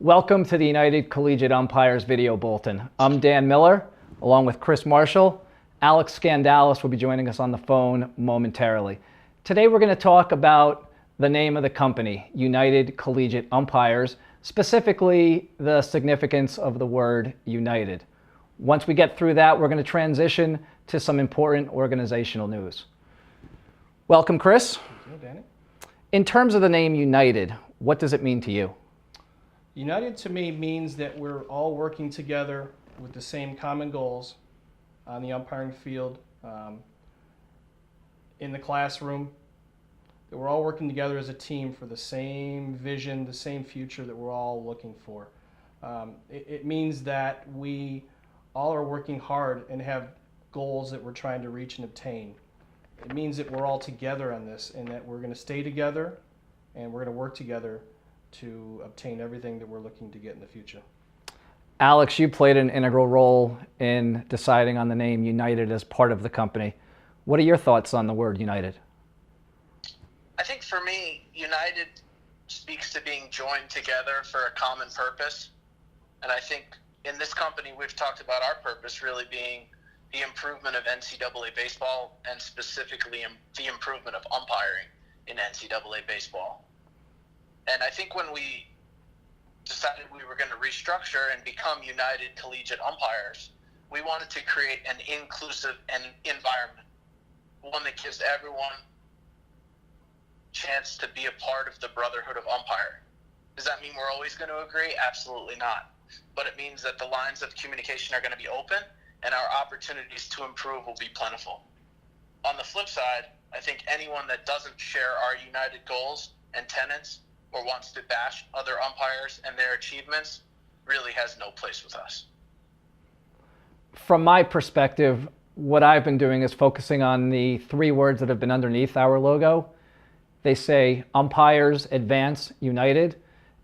Welcome to the United Collegiate Umpires Video Bulletin. I'm Dan Miller, along with Chris Marshall. Alex Scandalis will be joining us on the phone momentarily. Today we're going to talk about the name of the company, United Collegiate Umpires, specifically the significance of the word United. Once we get through that, we're going to transition to some important organizational news. Welcome, Chris. Thank you, Danny. In terms of the name United, what does it mean to you? United to me means that we're all working together with the same common goals on the umpiring field, in the classroom, that we're all working together as a team for the same vision, the same future that we're all looking for. It means that we all are working hard and have goals that we're trying to reach and obtain. It means that we're all together on this and that we're going to stay together and we're going to work together to obtain everything that we're looking to get in the future. Alex, you played an integral role in deciding on the name United as part of the company. What are your thoughts on the word United? I think for me, United speaks to being joined together for a common purpose. And I think in this company, we've talked about our purpose really being the improvement of NCAA baseball and specifically the improvement of umpiring in NCAA baseball. And I think when we decided we were going to restructure and become United Collegiate Umpires, we wanted to create an inclusive environment, one that gives everyone a chance to be a part of the brotherhood of umpire. Does that mean we're always going to agree? Absolutely not. But it means that the lines of communication are going to be open and our opportunities to improve will be plentiful. On the flip side, I think anyone that doesn't share our united goals and tenets or wants to bash other umpires and their achievements really has no place with us. From my perspective, what I've been doing is focusing on the three words that have been underneath our logo. They say Umpires Advance United,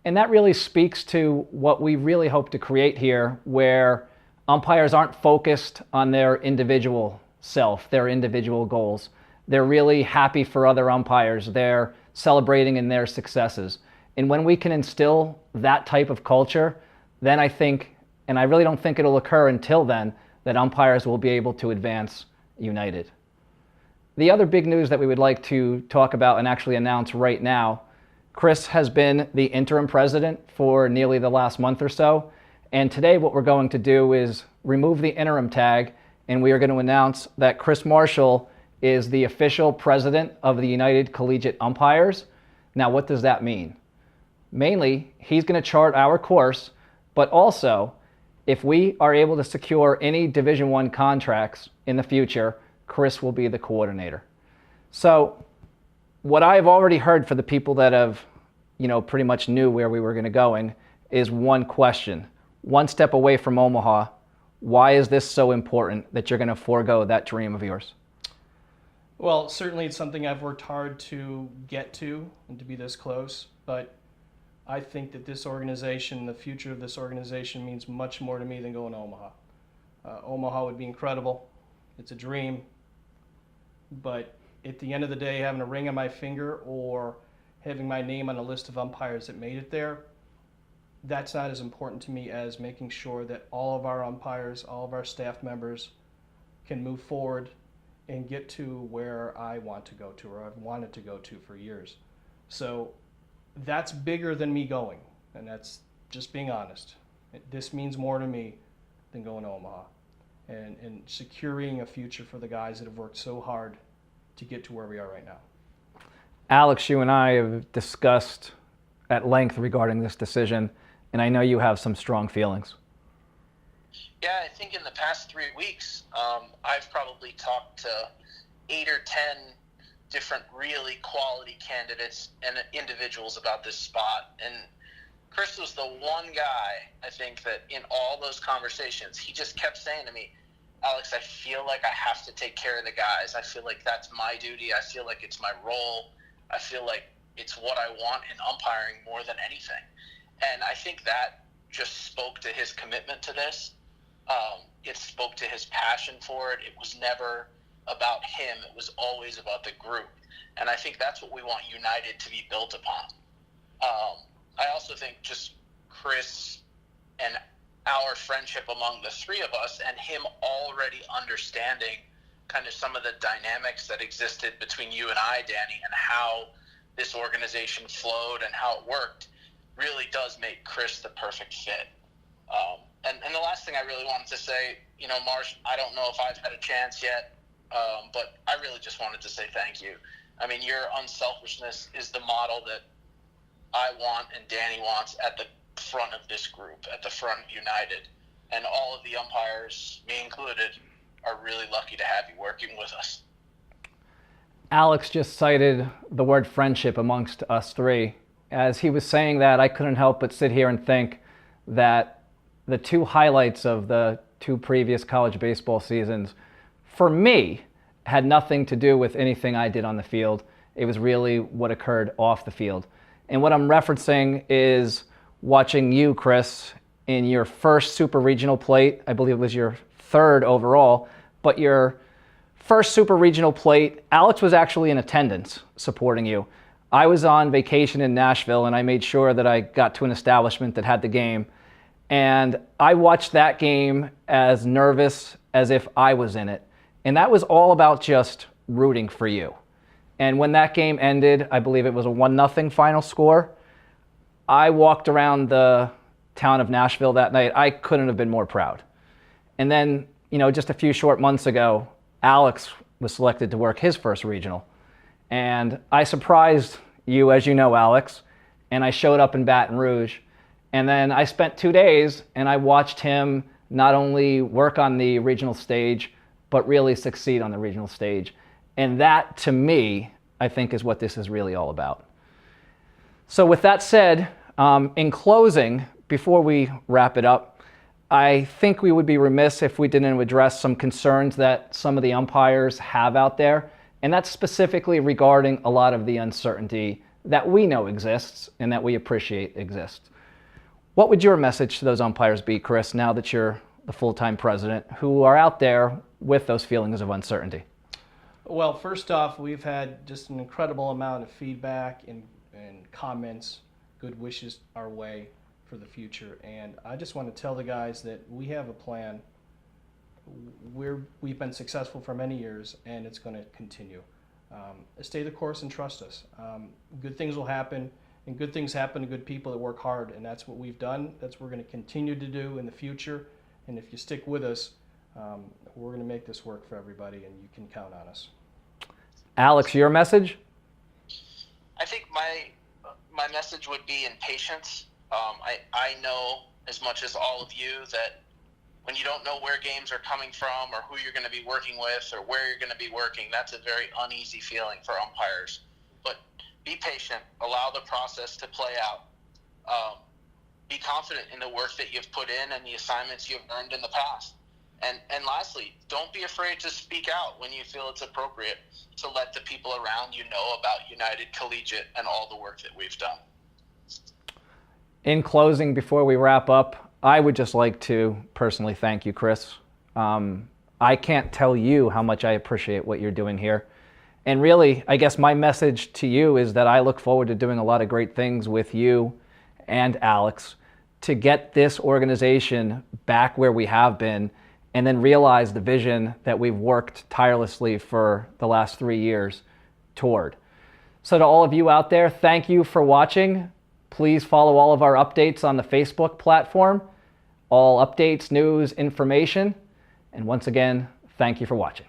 and that really speaks to what we really hope to create here, where umpires aren't focused on their individual self, their individual goals. They're really happy for other umpires. They're celebrating in their successes. And when we can instill that type of culture, then I think, and I really don't think it'll occur until then, that umpires will be able to advance united. The other big news that we would like to talk about and actually announce right now, Chris has been the interim president for nearly the last month or so. And today what we're going to do is remove the interim tag, and we are going to announce that Chris Marshall is the official president of the United Collegiate Umpires. Now, what does that mean? Mainly, he's going to chart our course, but also, if we are able to secure any Division I contracts in the future, Chris will be the coordinator. So, what I've already heard for the people that have, pretty much knew where we were going to going is one question. One step away from Omaha, why is this so important that you're going to forego that dream of yours? Well, certainly it's something I've worked hard to get to and to be this close, but I think that this organization, the future of this organization means much more to me than going to Omaha. Omaha would be incredible. It's a dream. But at the end of the day, having a ring on my finger or having my name on a list of umpires that made it there, that's not as important to me as making sure that all of our umpires, all of our staff members can move forward and get to where I want to go to, or I've wanted to go to for years. So that's bigger than me going, and that's just being honest. This means more to me than going to Omaha and securing a future for the guys that have worked so hard to get to where we are right now. Alex, you and I have discussed at length regarding this decision, and I know you have some strong feelings. Yeah, I think in the past 3 weeks, I've probably talked to 8 or 10 different really quality candidates and individuals about this spot. And Chris was the one guy, I think, that in all those conversations, he just kept saying to me, Alex, I feel like I have to take care of the guys. I feel like that's my duty. I feel like it's my role. I feel like it's what I want in umpiring more than anything. And I think that just spoke to his commitment to this. It spoke to his passion for it. It was never about him. It was always about the group. And I think that's what we want United to be built upon. I also think just Chris and our friendship among the three of us, and him already understanding kind of some of the dynamics that existed between you and I, Danny, and how this organization flowed and how it worked, really does make Chris the perfect fit. And the last thing I really wanted to say, you know, Marsh, I don't know if I've had a chance yet, but I really just wanted to say thank you. I mean, your unselfishness is the model that I want and Danny wants at the front of this group, at the front of United. And all of the umpires, me included, are really lucky to have you working with us. Alex just cited the word friendship amongst us three. As he was saying that, I couldn't help but sit here and think that the two highlights of the two previous college baseball seasons, for me, had nothing to do with anything I did on the field. It was really what occurred off the field. And what I'm referencing is watching you, Chris, in your first super regional plate. I believe it was your third overall, but your first super regional plate, Alex was actually in attendance supporting you. I was on vacation in Nashville, and I made sure that I got to an establishment that had the game. And I watched that game as nervous as if I was in it. And that was all about just rooting for you. And when that game ended, I believe it was a 1-0 final score. I walked around the town of Nashville that night. I couldn't have been more proud. And then, you know, just a few short months ago, Alex was selected to work his first regional. And I surprised you, as you know, Alex, and I showed up in Baton Rouge. And then I spent 2 days and I watched him not only work on the regional stage, but really succeed on the regional stage. And that, to me, I think is what this is really all about. So with that said, in closing, before we wrap it up, I think we would be remiss if we didn't address some concerns that some of the umpires have out there. And that's specifically regarding a lot of the uncertainty that we know exists and that we appreciate exists. What would your message to those umpires be, Chris, now that you're the full-time president, who are out there with those feelings of uncertainty? Well, first off, we've had just an incredible amount of feedback and comments, good wishes our way for the future. And I just want to tell the guys that we have a plan. We've been successful for many years, and it's going to continue. Stay the course and trust us. Good things will happen, and good things happen to good people that work hard, and that's what we've done. That's what we're going to continue to do in the future. And if you stick with us, we're going to make this work for everybody, and you can count on us. Alex, your message? I think my message would be in patience. I know, as much as all of you, that when you don't know where games are coming from or who you're going to be working with or where you're going to be working, that's a very uneasy feeling for umpires. But be patient. Allow the process to play out. Be confident in the work that you've put in and the assignments you've earned in the past. And lastly, don't be afraid to speak out when you feel it's appropriate to let the people around you know about United Collegiate and all the work that we've done. In closing, before we wrap up, I would just like to personally thank you, Chris. I can't tell you how much I appreciate what you're doing here. And really, I guess my message to you is that I look forward to doing a lot of great things with you and Alex to get this organization back where we have been and then realize the vision that we've worked tirelessly for the last 3 years toward. So to all of you out there, thank you for watching. Please follow all of our updates on the Facebook platform. All updates, news, information. And once again, thank you for watching.